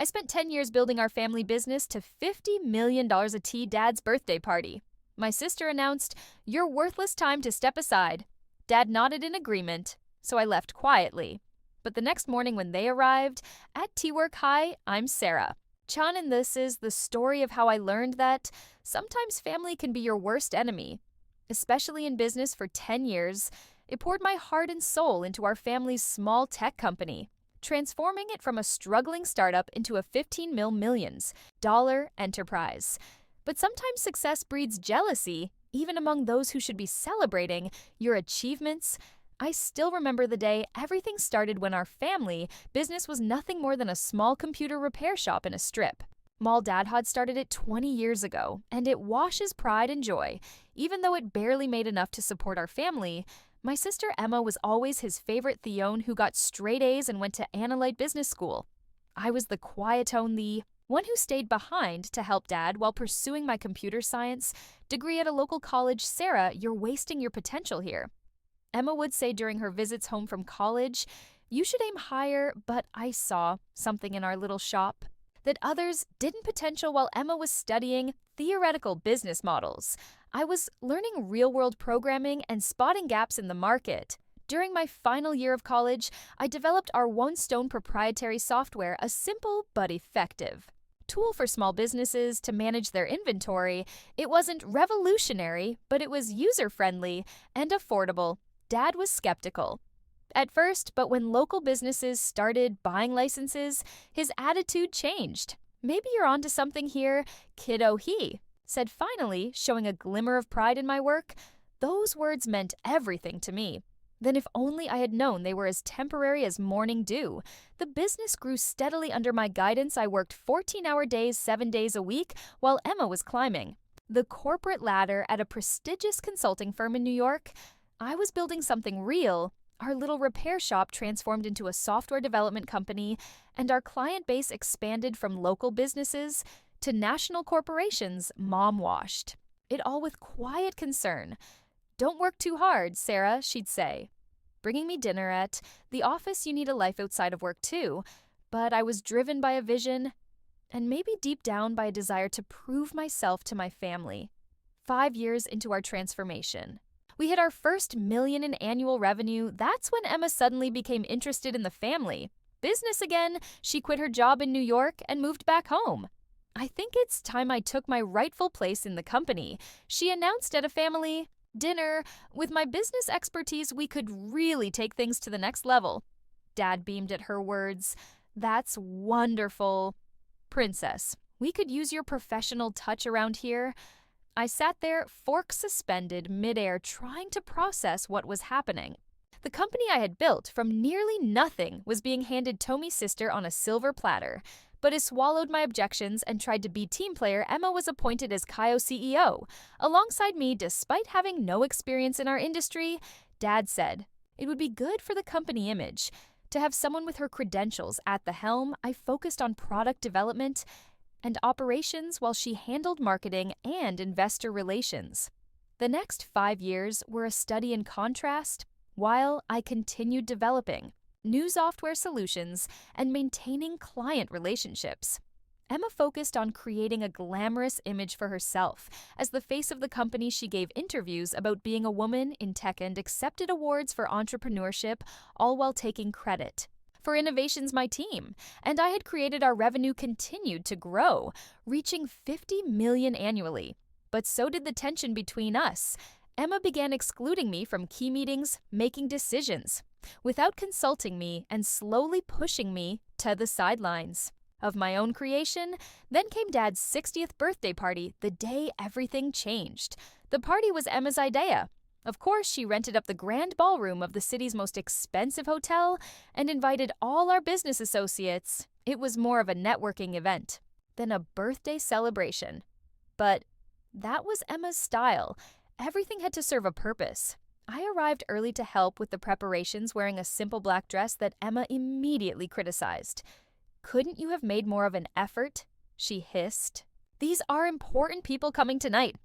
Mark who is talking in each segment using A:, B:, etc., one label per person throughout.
A: I spent 10 years building our family business to $50 million a tea Dad's birthday party. My sister announced, "Your worthless time to step aside." Dad nodded in agreement, so I left quietly. But the next morning when they arrived, at Teamwork High, I'm Sarah. Chan, and this is the story of how I learned that sometimes family can be your worst enemy. Especially in business for 10 years, it poured my heart and soul into our family's small tech company, transforming it from a struggling startup into a $15 million enterprise. But sometimes success breeds jealousy, even among those who should be celebrating your achievements. I still remember the day everything started when our family business was nothing more than a small computer repair shop in a strip. Mall Dad had started it 20 years ago, and it washes pride and joy. Even though it barely made enough to support our family, my sister Emma was always his favorite Theone who got straight A's and went to Analyte Business School. I was the quietone, the one who stayed behind to help Dad while pursuing my computer science degree at a local college. "Sarah, you're wasting your potential here," Emma would say during her visits home from college. "You should aim higher," but I saw something in our little shop that others didn't potential while Emma was studying theoretical business models. I was learning real-world programming and spotting gaps in the market. During my final year of college, I developed our One Stone proprietary software, a simple but effective tool for small businesses to manage their inventory. It wasn't revolutionary, but it was user-friendly and affordable. Dad was skeptical at first, but when local businesses started buying licenses, his attitude changed. "Maybe you're onto something here, kiddo," he said, finally showing a glimmer of pride in my work. Those words meant everything to me. Then if only I had known they were as temporary as morning dew. The business grew steadily under my guidance. I worked 14-hour days, 7 days a week, while Emma was climbing the corporate ladder at a prestigious consulting firm in New York. I was building something real. Our little repair shop transformed into a software development company, and our client base expanded from local businesses to national corporations. Mom washed it all with quiet concern. "Don't work too hard, Sarah," she'd say, bringing me dinner at the office. "You need a life outside of work too." But I was driven by a vision, and maybe deep down by a desire to prove myself to my family. 5 years into our transformation, we hit our first million in annual revenue. That's when Emma suddenly became interested in the family business again. She quit her job in New York and moved back home. "I think it's time I took my rightful place in the company," she announced at a family dinner. "With my business expertise, we could really take things to the next level." Dad beamed at her words. "That's wonderful, Princess. We could use your professional touch around here." I sat there, fork suspended midair, trying to process what was happening. The company I had built from nearly nothing was being handed to me sister on a silver platter. But as swallowed my objections and tried to be team player, Emma was appointed as Kyo CEO. Alongside me, despite having no experience in our industry, Dad said it would be good for the company image to have someone with her credentials at the helm. I focused on product development and operations while she handled marketing and investor relations. The next 5 years were a study in contrast while I continued developing new software solutions and maintaining client relationships. Emma focused on creating a glamorous image for herself. As the face of the company, she gave interviews about being a woman in tech and accepted awards for entrepreneurship, all while taking credit for innovations my team and I had created. Our revenue continued to grow, reaching 50 million annually. But so did the tension between us. Emma began excluding me from key meetings, making decisions without consulting me, and slowly pushing me to the sidelines of my own creation. Then came Dad's 60th birthday party, the day everything changed. The party was Emma's idea. Of course, she rented up the grand ballroom of the city's most expensive hotel and invited all our business associates. It was more of a networking event than a birthday celebration. But that was Emma's style. Everything had to serve a purpose. I arrived early to help with the preparations, wearing a simple black dress that Emma immediately criticized. "Couldn't you have made more of an effort?" she hissed. "These are important people coming tonight.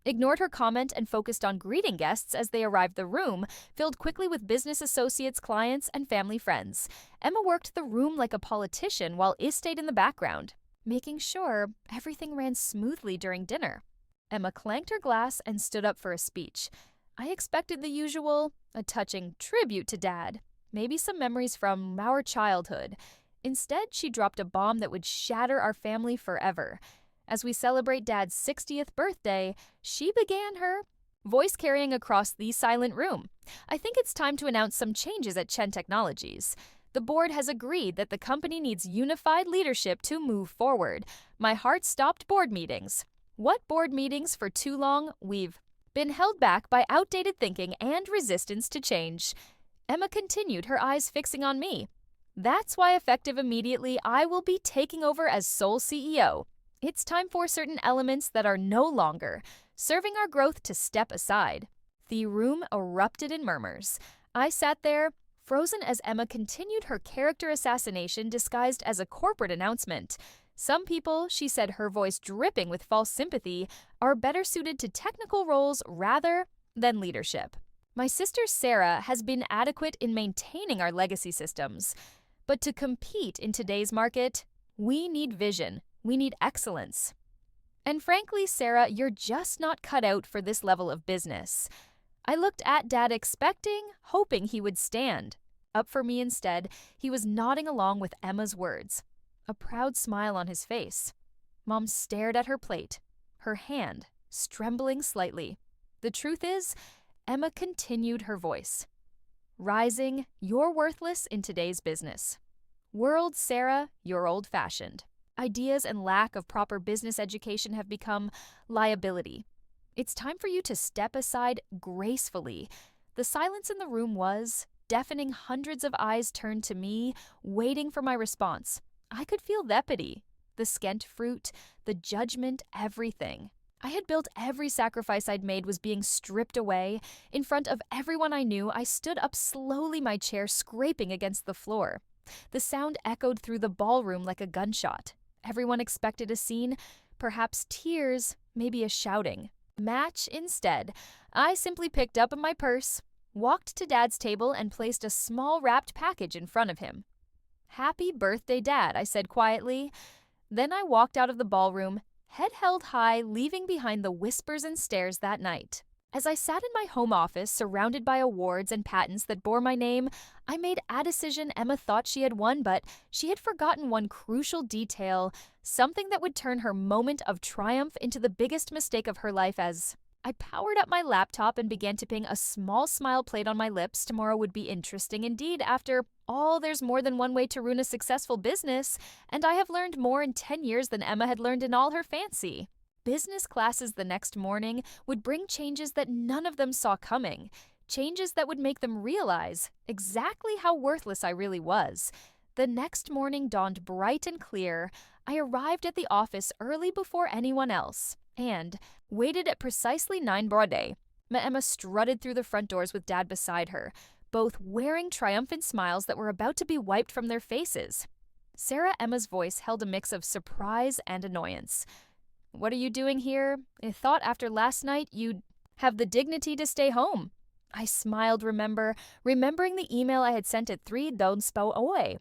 A: ignored her comment and focused on greeting guests as they arrived the room, filled quickly with business associates, clients, and family friends. Emma worked the room like a politician while I stayed in the background, making sure everything ran smoothly during dinner. Emma clanked her glass and stood up for a speech. I expected the usual, a touching tribute to Dad, maybe some memories from our childhood. Instead, she dropped a bomb that would shatter our family forever. As we celebrate Dad's 60th birthday, she began her voice carrying across the silent room. I think it's time to announce some changes at Chen Technologies. The board has agreed that the company needs unified leadership to move forward. My heart stopped board meetings. What board meetings for too long? We've been held back by outdated thinking and resistance to change. Emma continued, her eyes fixing on me. That's why, effective immediately, I will be taking over as sole CEO. It's time for certain elements that are no longer serving our growth to step aside. The room erupted in murmurs. I sat there, frozen as Emma continued her character assassination disguised as a corporate announcement. Some people, she said, her voice dripping with false sympathy, are better suited to technical roles rather than leadership. My sister Sarah has been adequate in maintaining our legacy systems. But to compete in today's market, we need vision. We need excellence. And frankly, Sarah, you're just not cut out for this level of business. I looked at Dad expecting, hoping he would stand up for me instead. He was nodding along with Emma's words, a proud smile on his face. Mom stared at her plate, her hand trembling slightly. The truth is, Emma continued her voice. Rising, you're worthless in today's business. World, Sarah, you're old-fashioned. Ideas and lack of proper business education have become liability. It's time for you to step aside gracefully. The silence in the room was deafening. Hundreds of eyes turned to me, waiting for my response. I could feel the epity, the scant fruit, the judgment, everything. I had built every sacrifice I'd made was being stripped away. In front of everyone I knew, I stood up slowly, my chair scraping against the floor. The sound echoed through the ballroom like a gunshot. Everyone expected a scene, perhaps tears, maybe a shouting. Match instead. I simply picked up my purse, walked to Dad's table, and placed a small wrapped package in front of him. "Happy birthday, Dad," I said quietly. Then I walked out of the ballroom, head held high, leaving behind the whispers and stares that night. As I sat in my home office, surrounded by awards and patents that bore my name, I made a decision Emma thought she had won, but she had forgotten one crucial detail, something that would turn her moment of triumph into the biggest mistake of her life. As I powered up my laptop and began tipping, a small smile played on my lips. Tomorrow would be interesting indeed. After all, there's more than one way to ruin a successful business, and I have learned more in 10 years than Emma had learned in all her fancy. Business classes the next morning would bring changes that none of them saw coming, changes that would make them realize exactly how worthless I really was. The next morning dawned bright and clear. I arrived at the office early before anyone else and waited at precisely 9 Broadway. Emma strutted through the front doors with Dad beside her, both wearing triumphant smiles that were about to be wiped from their faces. Sarah, Emma's voice held a mix of surprise and annoyance. "What are you doing here? I thought after last night you'd have the dignity to stay home." I smiled, remembering the email I had sent at 3 Donspo away.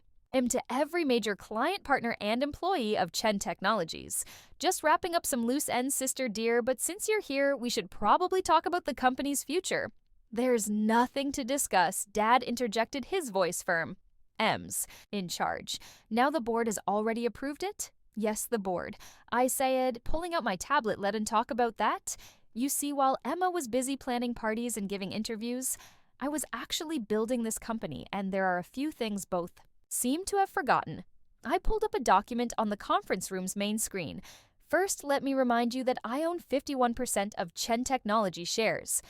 A: To every major client, partner, and employee of Chen Technologies. "Just wrapping up some loose ends, sister dear, but since you're here, we should probably talk about the company's future." "There's nothing to discuss," Dad interjected, his voice firm. "M's in charge. Now the board has already approved it?" "Yes, the board." I said, pulling out my tablet. "Let us talk about that." You see, while Emma was busy planning parties and giving interviews, I was actually building this company, and there are a few things both seem to have forgotten. I pulled up a document on the conference room's main screen. First, let me remind you that I own 51% of Chen Technology shares.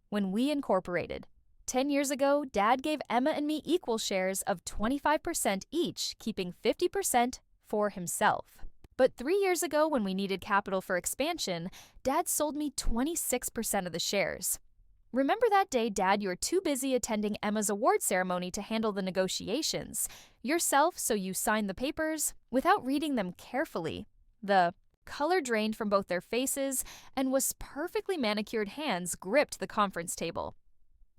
A: When we incorporated 10 years ago, Dad gave Emma and me equal shares of 25% each, keeping 50% for himself. But 3 years ago, when we needed capital for expansion, Dad sold me 26% of the shares. Remember that day, Dad, you were too busy attending Emma's award ceremony to handle the negotiations yourself, so you signed the papers without reading them carefully. The Color drained from both their faces, and was perfectly manicured hands gripped the conference table.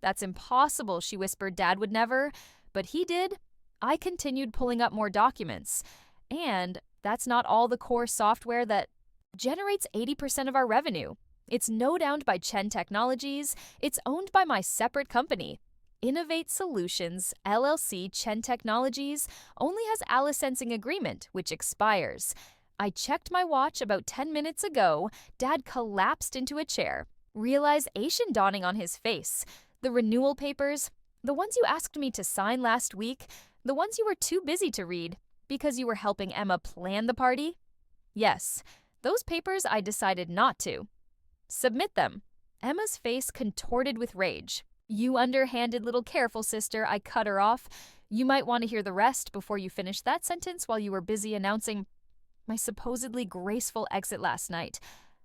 A: "That's impossible," she whispered. "Dad would never." But he did. I continued pulling up more documents. And that's not all the core software that generates 80% of our revenue. It's node-owned by Chen Technologies. It's owned by my separate company. Innovate Solutions, LLC Chen Technologies only has Alice Sensing Agreement, which expires. I checked my watch about 10 minutes ago. Dad collapsed into a chair, realization dawning on his face. The renewal papers, the ones you asked me to sign last week, the ones you were too busy to read because you were helping Emma plan the party? Yes, those papers I decided not to. Submit them. Emma's face contorted with rage. "You underhanded little careful sister," I cut her off. "You might want to hear the rest before you finish that sentence while you were busy announcing my supposedly graceful exit last night.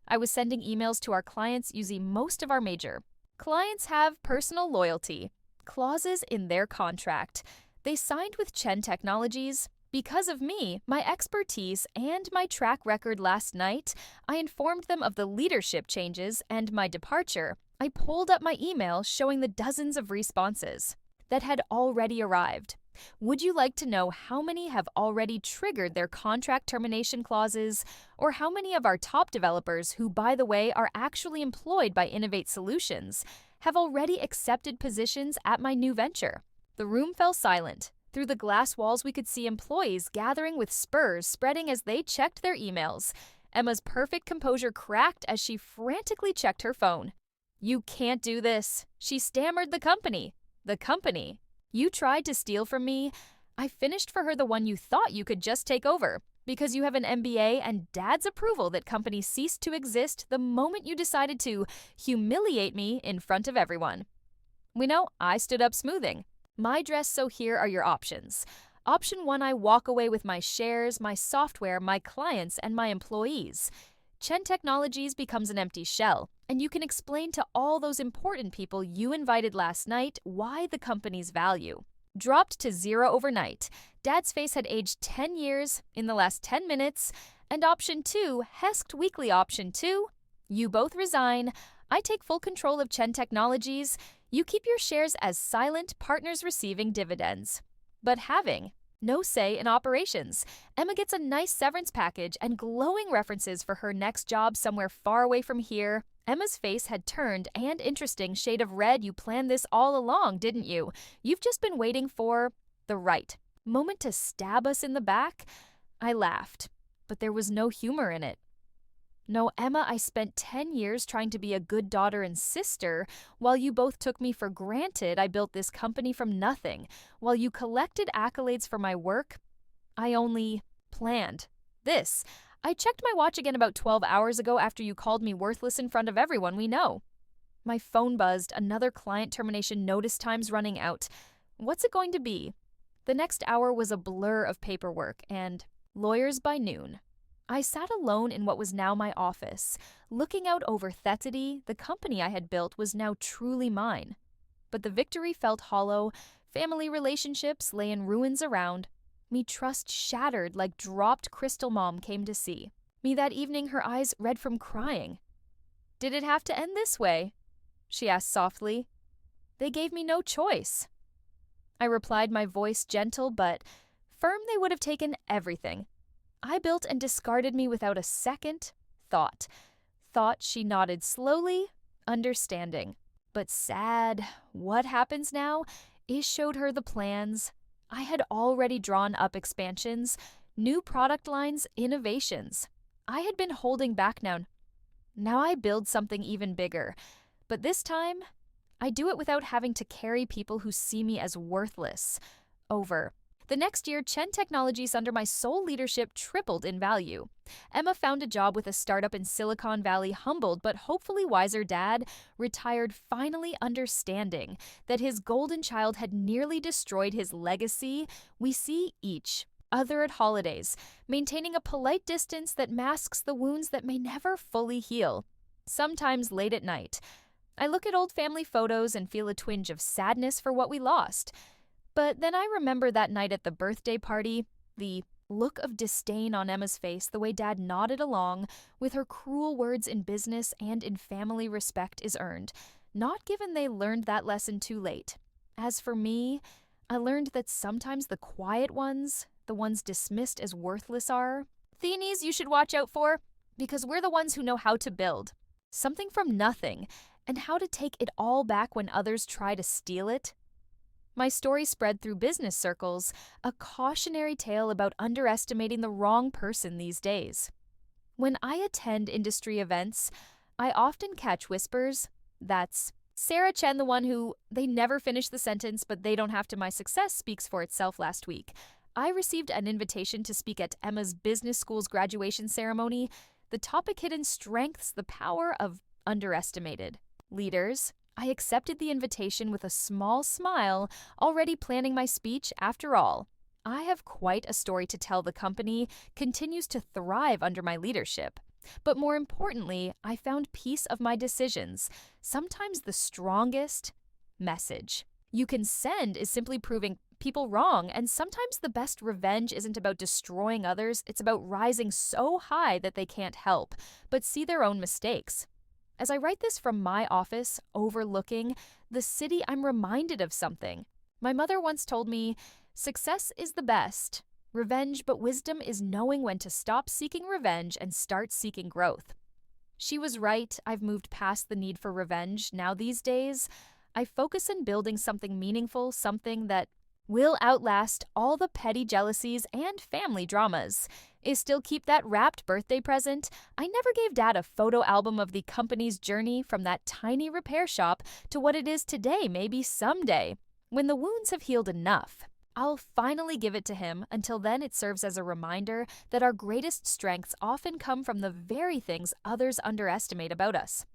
A: I was sending emails to our clients using most of our major. Clients have personal loyalty clauses in their contract. They signed with Chen Technologies. Because of me, my expertise, and my track record last night, I informed them of the leadership changes and my departure. I pulled up my email showing the dozens of responses that had already arrived. Would you like to know how many have already triggered their contract termination clauses, or how many of our top developers, who by the way are actually employed by Innovate Solutions, have already accepted positions at my new venture?" The room fell silent. Through the glass walls we could see employees gathering with spurs spreading as they checked their emails. Emma's perfect composure cracked as she frantically checked her phone. "You can't do this," she stammered. The company. You tried to steal from me. I finished for her the one you thought you could just take over. Because you have an MBA and Dad's approval, that company ceased to exist the moment you decided to humiliate me in front of everyone." I stood up smoothing. "My dress, so here are your options. Option 1, I walk away with my shares, my software, my clients, and my employees. Chen Technologies becomes an empty shell, and you can explain to all those important people you invited last night why the company's value dropped to zero overnight. Dad's face had aged 10 years in the last 10 minutes. And option 2, Hesked Weekly option 2, you both resign. I take full control of Chen Technologies. You keep your shares as silent partners receiving dividends, but having no say in operations. Emma gets a nice severance package and glowing references for her next job somewhere far away from here." Emma's face had turned an interesting shade of red. "You planned this all along, didn't you? You've just been waiting for the right moment to stab us in the back." I laughed, but there was no humor in it. "No, Emma, I spent 10 years trying to be a good daughter and sister. While you both took me for granted, I built this company from nothing. While you collected accolades for my work, I only planned this. I checked my watch again about 12 hours ago after you called me worthless in front of everyone we know." My phone buzzed. Another client termination notice. Time's running out. What's it going to be? The next hour was a blur of paperwork and lawyers by noon. I sat alone in what was now my office. Looking out over Thetity, the company I had built was now truly mine. But the victory felt hollow. Family relationships lay in ruins around. Me trust shattered like dropped crystal Mom came to see. Me that evening, her eyes red from crying. "Did it have to end this way?" she asked softly. "They gave me no choice." I replied, my voice gentle but firm. "They would have taken everything I built and discarded me without a second thought." She nodded slowly, understanding. But sad. What happens now? Ish showed her the plans. I had already drawn up expansions, new product lines, innovations. I had been holding back now. Now I build something even bigger. But this time, I do it without having to carry people who see me as worthless over. The next year, Chen Technologies under my sole leadership tripled in value. Emma found a job with a startup in Silicon Valley. Humbled but hopefully wiser Dad retired, finally understanding that his golden child had nearly destroyed his legacy. We see each other at holidays, maintaining a polite distance that masks the wounds that may never fully heal. Sometimes late at night, I look at old family photos and feel a twinge of sadness for what we lost. But then I remember that night at the birthday party, the look of disdain on Emma's face the way Dad nodded along with her cruel words in business and in family respect is earned, not given they learned that lesson too late. As for me, I learned that sometimes the quiet ones, the ones dismissed as worthless are Thienies you should watch out for, because we're the ones who know how to build something from nothing and how to take it all back when others try to steal it. My story spread through business circles, a cautionary tale about underestimating the wrong person these days. When I attend industry events, I often catch whispers, "That's Sarah Chen, the one who they never finish the sentence, but they don't have to. My success speaks for itself." Last week, I received an invitation to speak at Emma's business school's graduation ceremony. The topic: hidden strengths, the power of underestimated leaders. I accepted the invitation with a small smile, already planning my speech. After all, I have quite a story to tell. The company continues to thrive under my leadership. But more importantly, I found peace of my decisions. Sometimes the strongest message you can send is simply proving people wrong, and sometimes the best revenge isn't about destroying others, it's about rising so high that they can't help but see their own mistakes. As I write this from my office, overlooking the city, I'm reminded of something. My mother once told me, "Success is the best revenge, but wisdom is knowing when to stop seeking revenge and start seeking growth." She was right. I've moved past the need for revenge. Now these days, I focus on building something meaningful, something that will outlast all the petty jealousies and family dramas. Is still keep that wrapped birthday present. I never gave Dad a photo album of the company's journey from that tiny repair shop to what it is today. Maybe someday, when the wounds have healed enough, I'll finally give it to him. Until then, it serves as a reminder that our greatest strengths often come from the very things others underestimate about us.